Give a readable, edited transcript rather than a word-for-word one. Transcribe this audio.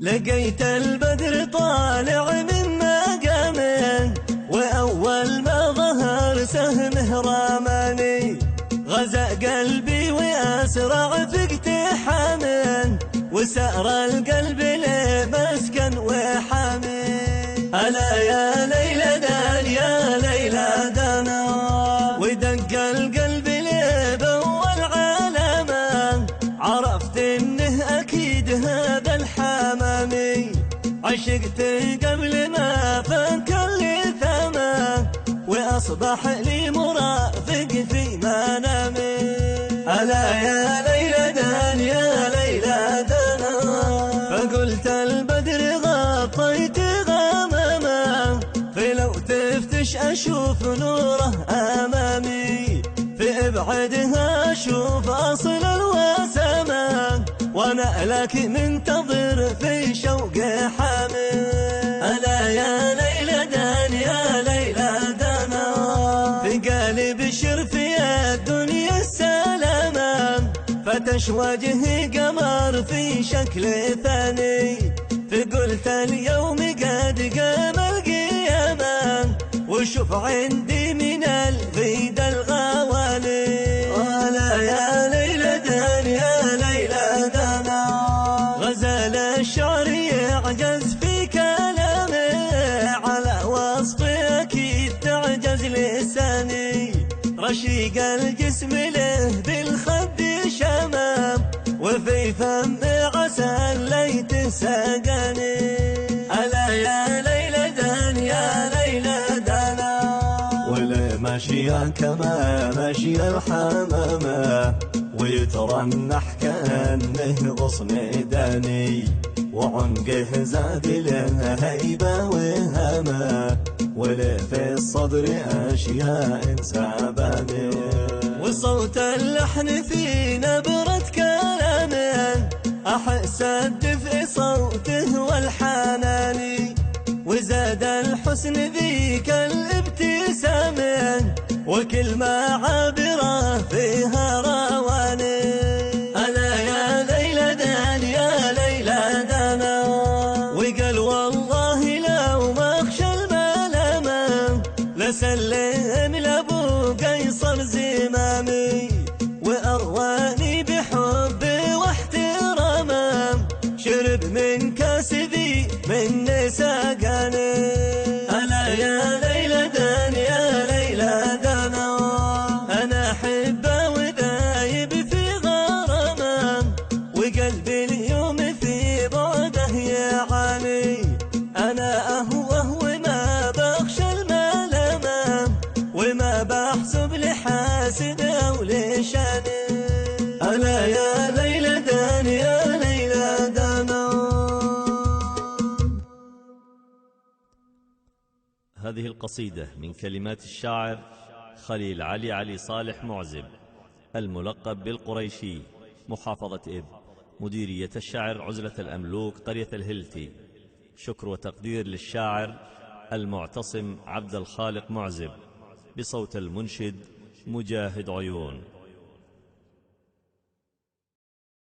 لقيت البدر طالع من مقامه، وأول ما ظهر سهمه رماني، غزا قلبي وأسرع في اقتحامه، وسأر القلب لمسكن وحامي. ألا يا ليلى دان يا ليلى دانا، ودق القلب لبأول علامة، عرفت إنه أكيد هذا الحمامي، عشقت قبل ما فكر لثمه، وأصبح لي مرافق في منامي. ألا يا ليلى دان يا ليلى دانا، فقلت البدر غطيت غمامه، فلو تفتش أشوف نوره أمامي، في إبعادها أشوف أصل الوسامة، وأنا لك منتظر في شوق حامي. ألا يا ليلى دان يا ليلى دانا، في قالب شرف يا الدنيا السلامة، فتش وجهي قمر في شكل ثاني، فقلت اليوم قد قام القيامة، وشوف عندي من الفيد الغوالي. ألا يا ليلى دان يا ليلى دانا، غزال الشعر يعجز في كلامه، على وصف أكيد تعجز لساني، رشيق الجسم له بالخد شمام، وفي فم عسل ليت سقاني. ألا يا ليلى دان يا ليلى دانا، ولا ماشية كما ماشي الحمامة، ويترنح كأنه غصن داني، وعنقه زاد له هيبة وهمة، ولا في الصدر أشياء ساباني، وصوت اللحن في نبرة كلامه، أحس الدفء صوته والحناني، وزاد الحسن ذيك الابتسامة، وكل ما عابره فيها رواني. ألا يا ليلى دان يا ليلى دانا، وقال والله لو ما أخشى الملامة، لسلم لأبو قيصر زمامي، وأرواني بحب واحترامه، شرب من كاس ذي من سقاني. ألا يا ليلى دان يا ليلى دانا، أنا أحبه وذايب في غرامه، وقلبي اليوم في بعده يعاني، أنا أهوه وما بخشى الملامة، وما بحسب لحاسد أو لشاني. ألا يا ليلى دان يا ليلى دانا. هذه القصيدة من كلمات الشاعر خليل علي صالح معزب، الملقب بالقريشي، محافظة إذ، مديرية الشعر، عزلة الأملوك، قرية الهلتي. شكر وتقدير للشاعر المعتصم عبد الخالق معزب، بصوت المنشد مجاهد عيون.